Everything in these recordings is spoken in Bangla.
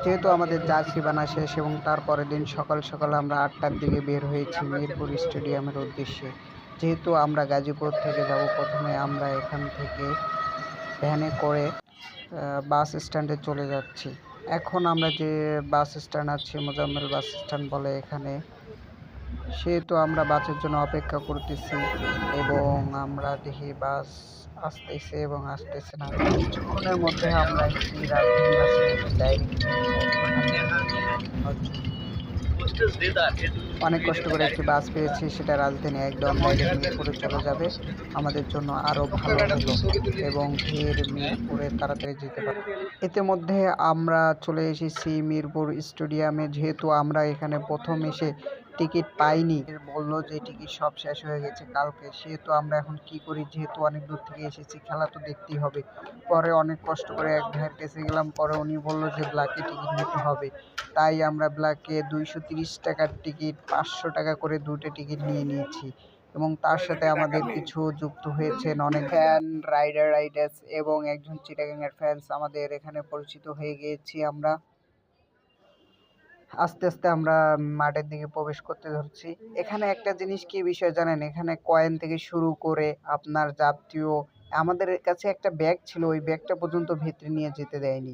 যেহেতু আমাদের জার্সি বানা শেষ এবং তারপরের দিন সকাল সকাল আমরা 8টার দিকে বের হয়েছি মিরপুর স্টেডিয়ামের উদ্দেশ্যে। যেহেতু আমরা গাজীপুর থেকে যাব, প্রথমে আমরা এখান থেকে ভ্যানে করে বাস স্ট্যান্ডে চলে যাচ্ছি। এখন আমরা যে বাস স্ট্যান্ড আছে, মোজাম্মেল বাস স্ট্যান্ড বলে এখানে, সেহেতু আমরা বাসের জন্য অপেক্ষা করতেছি এবং আমরা দেখি বাস আসতেছে এবং আসতেছে না। কিছুক্ষণের মধ্যে আমরা একটি রাজধানী বাসে ডাইরেক্ট অনেক কষ্ট করে একটি বাস পেয়েছি, সেটা রাজধানী একদম ডাইরেক্ট মিরপুরে চলে যাবে। আমাদের জন্য আরও ভালো হলো এবং ফের মিরপুরে তাড়াতাড়ি যেতে পারি। ইতিমধ্যে আমরা চলে এসেছি মিরপুর স্টেডিয়ামে। যেহেতু আমরা এখানে প্রথম এসে টিকিট পাইনি, বললো যে টিকিট সব শেষ হয়ে গেছে কালকে, সেহেতু আমরা এখন কি করি, যেহেতু অনেক দূর থেকে এসেছি, খেলা তো দেখতেই হবে। পরে অনেক কষ্ট করে এক ভাইয়ের কাছে গেলাম, পরে উনি বললো যে ব্ল্যাকে টিকিট নিতে হবে। তাই আমরা ব্ল্যাকে 230 টাকার টিকিট 500 টাকা করে দুটো টিকিট নিয়ে নিয়েছি এবং তার সাথে আমাদের কিছু যুক্ত হয়েছেন অনেক ফ্যান, রাইডার্স এবং একজন চিটাগাংয়ের ফ্যান্স আমাদের এখানে পরিচিত হয়ে গিয়েছি আমরা। আস্তে আস্তে আমরা মাঠের দিকে প্রবেশ করতে ধরছি। এখানে একটা জিনিস কি বিষয় জানেন, এখানে কয়েন থেকে শুরু করে আপনার যাবতীয়, আমাদের কাছে একটা ব্যাগ ছিল, ওই ব্যাগটা পর্যন্ত ভিতরে নিয়ে যেতে দেয়নি।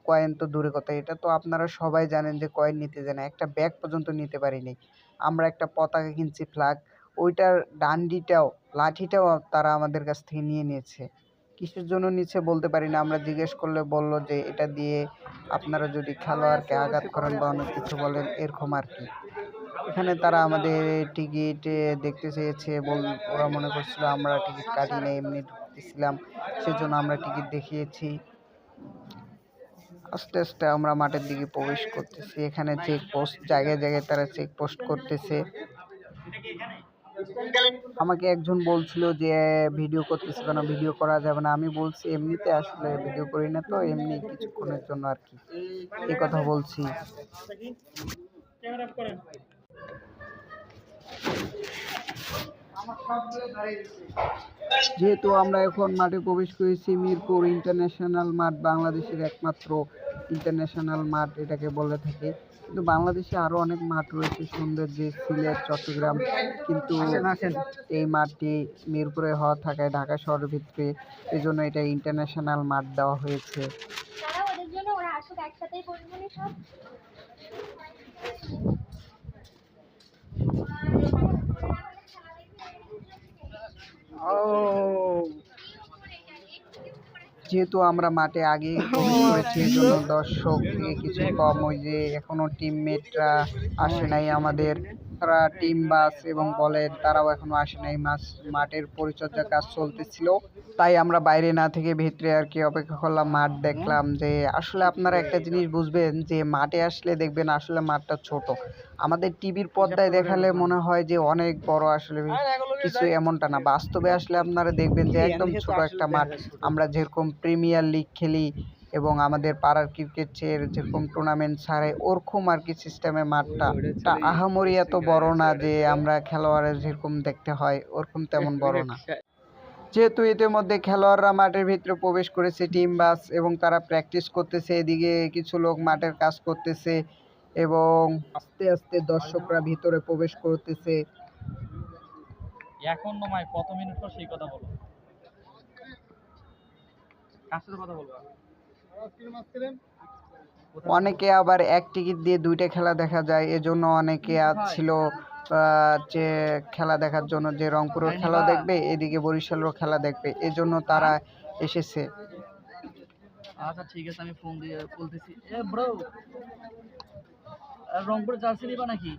কয়েন তো দূরে কথা, এটা তো আপনারা সবাই জানেন যে কয়েন নিতে যায় না, একটা ব্যাগ পর্যন্ত নিতে পারিনি। আমরা একটা পতাকা কিনছি, ফ্ল্যাগ, ওইটার ডান্ডিটাও লাঠিটাও তারা আমাদের কাছ থেকে নিয়ে নিয়েছে। কিসের জন্য নিচ্ছে বলতে পারি না, আমরা জিজ্ঞেস করলে বলল যে এটা দিয়ে আপনারা যদি খেলোয়াড়কে আঘাত করেন বা অনেক কিছু বলেন, এরকম আর কি। এখানে তারা আমাদের টিকিট দেখতে চেয়েছে, ওরা মনে করছিল আমরা টিকিট কাটি না, এমনি ঢুকতেছিলাম, সেজন্য আমরা টিকিট দেখিয়েছি। আস্তে আস্তে আমরা মাঠের দিকে প্রবেশ করতেছি। এখানে চেকপোস্ট, জায়গায় জায়গায় তারা চেকপোস্ট করতেছে। আমাকে একজন বলছিল যে ভিডিও করতেছে কেন, ভিডিও করা যাবে না। আমি বলছি এমনিতে আসলে ভিডিও করি না, তো এমনি কিছুক্ষণের জন্য আর কি, এই কথা বলছি। যেহেতু আমরা এখন মাঠে প্রবেশ করেছি, মিরপুর ইন্টারন্যাশনাল মাঠ বাংলাদেশের একমাত্র ইন্টারন্যাশনাল মাঠ এটাকে বলে থাকে। কিন্তু বাংলাদেশে আরও অনেক মাঠ রয়েছে সুন্দর, যে সিলেট, চট্টগ্রাম, কিন্তু এই মাঠটি মিরপুরে হওয়া থাকায় ঢাকা শহরের ভিতরে, এই জন্য এটা ইন্টারন্যাশনাল মাঠ দেওয়া হয়েছে। যেহেতু আমরা মাঠে আগে প্রবেশ করেছি, এই জন্য দর্শক থেকে কিছু কম, ওই যে এখনো টিমমেটরা আসে নাই আমাদের, তারা টিম বাস এবং বলের তারাও এখনো আসে নাই। মাঠের পরিচর্যা কাজ চলতেছিল, তাই আমরা বাইরে না থেকে ভিতরে আর কি অপেক্ষা করলাম, মাঠ দেখলাম। যে আসলে আপনারা একটা জিনিস বুঝবেন, যে মাঠে আসলে দেখবেন আসলে মাঠটা ছোট। আমাদের টিভির পর্দায় দেখালে মনে হয় যে অনেক বড়, আসলে কিছু এমনটা না। বাস্তবে আসলে আপনারা দেখবেন যে একদম ছোট একটা মাঠ। আমরা যেরকম প্রিমিয়ার লিগ খেলি এবং আমাদের পাড়ার ক্রিকেটের যেরকম টুর্নামেন্ট ছাড়ে, ওরকম আর কি সিস্টেমে মাঠটা। আহামরি এত বড় না যে আমরা খেলোয়াড়ের যেরকম দেখতে হয় ওরকম তেমন বড় না। যেহেতু ইতিমধ্যে খেলোয়াড়রা মাঠের ভিতরে প্রবেশ করেছে, টিম বাস, এবং তারা প্র্যাকটিস করতেছে, এদিকে কিছু লোক মাঠের কাজ করতেছে এবং আস্তে আস্তে দর্শকরা ভিতরে প্রবেশ করতেছে। এখন নয়, কত মিনিট পর সেই কথা বলো, কার সাথে কথা বলবো? অনেকে আবার এক টিকিট দিয়ে দুইটা খেলা দেখা যায়, এজন্য অনেকে ছিল যে খেলা দেখার জন্য, যে রংপুরের খেলা দেখবে, এদিকে বরিশালেরও খেলা দেখবে, এজন্য তারা এসেছে। আচ্ছা ঠিক আছে, আমি ফোন দিয়ে বলতেছি। এ ব্রো, রংপুরের জার্সি নিবা নাকি?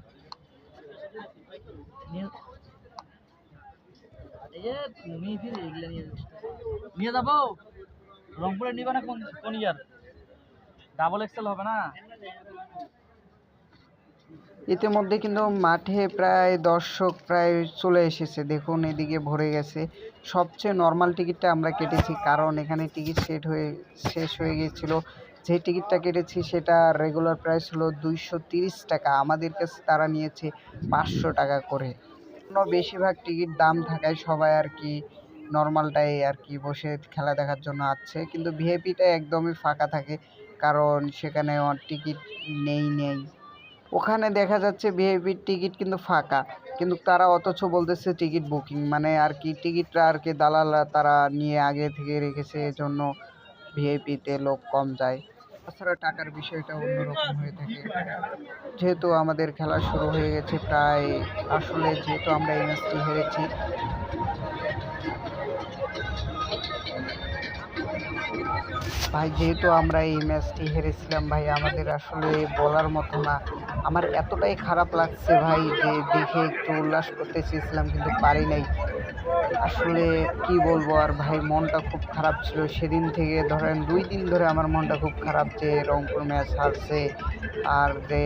তুমি এগুলা নিয়ে যাবো। রংপুরে নিবা না কোন ইয়ার? ডাবল এক্সেল হবে না? ইতিমধ্যে কিন্তু মাঠে প্রায় দর্শক প্রায় চলে এসেছে, দেখুন এদিকে ভরে গেছে। সবচেয়ে নর্মাল টিকিটটা আমরা কেটেছি, কারণ এখানে টিকিট শেষ হয়ে গিয়েছিল। যে টিকিটটা কেটেছি সেটা রেগুলার প্রাইস হলো 230 টাকা, আমাদের কাছে তারা নিয়েছে 500 টাকা করে। বেশিরভাগ টিকিট দাম থাকায় সবাই আর কি নর্মালটাই আর কি বসে খেলা দেখার জন্য আসছে, কিন্তু ভিআইপিটা একদমই ফাঁকা থাকে। কারণ সেখানে টিকিট নেই। ওখানে দেখা যাচ্ছে ভিআইপির টিকিট কিন্তু ফাঁকা, কিন্তু তারা অথচ বলতেছে টিকিট বুকিং, মানে আর কি টিকিটটা আর কি দালালরা তারা নিয়ে আগে থেকে রেখেছে, এজন্য ভিআইপিতে লোক কম যায়। তাছাড়া টাকার বিষয়টা অন্যরকম হয়ে থাকে। যেহেতু আমাদের খেলা শুরু হয়ে গেছে প্রায়, আসলে যেহেতু আমরা এই ম্যাচটি হেরেছি, ভাই যেহেতু আমরা এই ম্যাচটি হেরেছিলাম ভাই, আমাদের আসলে বলার মতো না। আমার এতটাই খারাপ লাগছে ভাই যে দেখে একটু উল্লাস করতে চেয়েছিলাম কিন্তু পারি নাই। আসলে কি বলবো আর ভাই, মনটা খুব খারাপ ছিল সেদিন থেকে, ধরেন 2 দিন ধরে আমার মনটা খুব খারাপ যে রংপুর ম্যাচ হারছে আর যে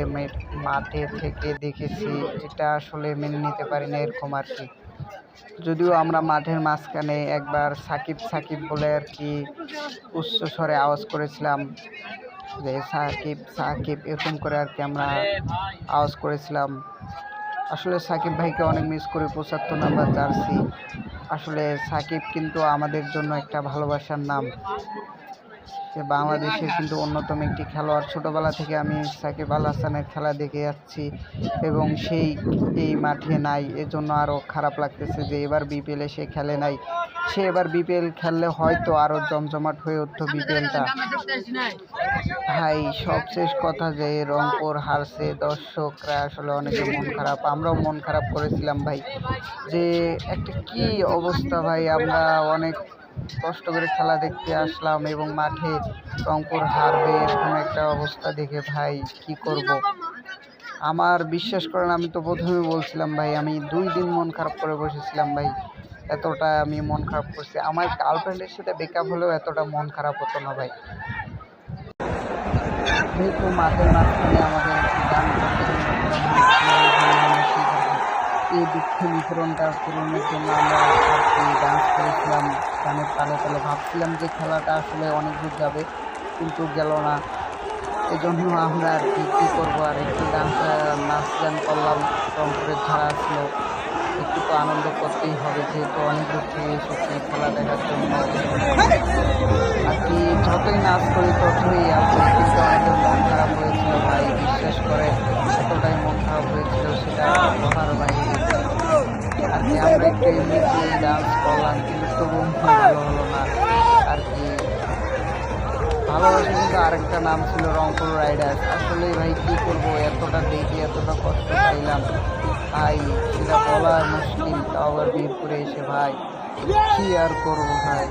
মাঠে থেকে দেখেছি, এটা আসলে মেনে নিতে পারি না এরকম আর কি। যদিও আমরা মাঠের মাঝখানে একবার সাকিব সাকিব বলে আর কি উচ্চ স্বরে আওয়াজ করেছিলাম, যে সাকিব সাকিব এরকম করে আর কি আমরা আওয়াজ করেছিলাম। আসলে সাকিব ভাইকে অনেক মিস করি, 75 নাম্বার জার্সি। আসলে সাকিব কিন্তু আমাদের জন্য একটা ভালোবাসার নাম। সে বাংলাদেশের কিন্তু অন্যতম একটি খেলোয়াড়। ছোটোবেলা থেকে আমি সাকিব আল হাসানের খেলা দেখে যাচ্ছি এবং সেই এই মাঠে নাই, এজন্য আরও খারাপ লাগতেছে যে এবার বিপিএলে সে খেলে নাই। সে এবার বিপিএল খেললে হয়তো আরও জমজমাট হয়ে উঠতো বিপিএলটা। ভাই সবশেষ কথা যে রংপুর হারছে, দর্শকরা আসলে অনেকে মন খারাপ, আমরাও মন খারাপ করেছিলাম ভাই, যে একটা কি অবস্থা ভাই, আমরা অনেক কষ্ট করে খেলা দেখতে আসলাম এবং মাঠে রংপুর হারবে এরকম একটা অবস্থা দেখে ভাই কি করব। আমার বিশ্বাস করেন, আমি তো প্রথমে বলছিলাম ভাই, আমি 2 দিন মন খারাপ করে বসেছিলাম ভাই, এতটা আমি মন খারাপ করছি। আমার গার্লফ্রেন্ডের সাথে ব্রেকআপ হলেও এতটা মন খারাপ হতো না ভাই। যেহেতু মাঠের মাঝখানে আমাদের গান করতে এই দুঃখ নিপূরণটা পূরণের জন্য আমরা আর কি ডান্স করেছিলাম গানের তালে তালে। ভাবছিলাম যে খেলাটা আসলে অনেক দূর যাবে, কিন্তু গেল না। এজন্য আমরা আর কি কী করবো, আর একটু নাচ গান করলাম। রংপুরের ছাড়া আসলো, একটু তো আনন্দ করতেই হবে, যেহেতু অনেক দূর থেকে এসেছি খেলা দেখার জন্য। আর কি যতই নাচ করি ততই আছে, কিন্তু আমাদের মন খারাপ হয়েছিল ভাই, বিশ্বাস করে এতটাই মন খারাপ হয়েছিল সেটা বলার বাইরে। আর কি আমরা একটু এমনিতে ডান্স করলাম, কিন্তু তবুও ভালো হলো না আর কি। ভালোবাসা কিন্তু আরেকটা নাম ছিল রংপুর রাইডার্স। আসলে ভাই কী করবো, এতটা দেখে এতটা কষ্ট পাইলাম ভাই, সেটা বলা মুশকিল, তাও আবার বীরপুরে এসে ভাই কী আর করবো ভাই।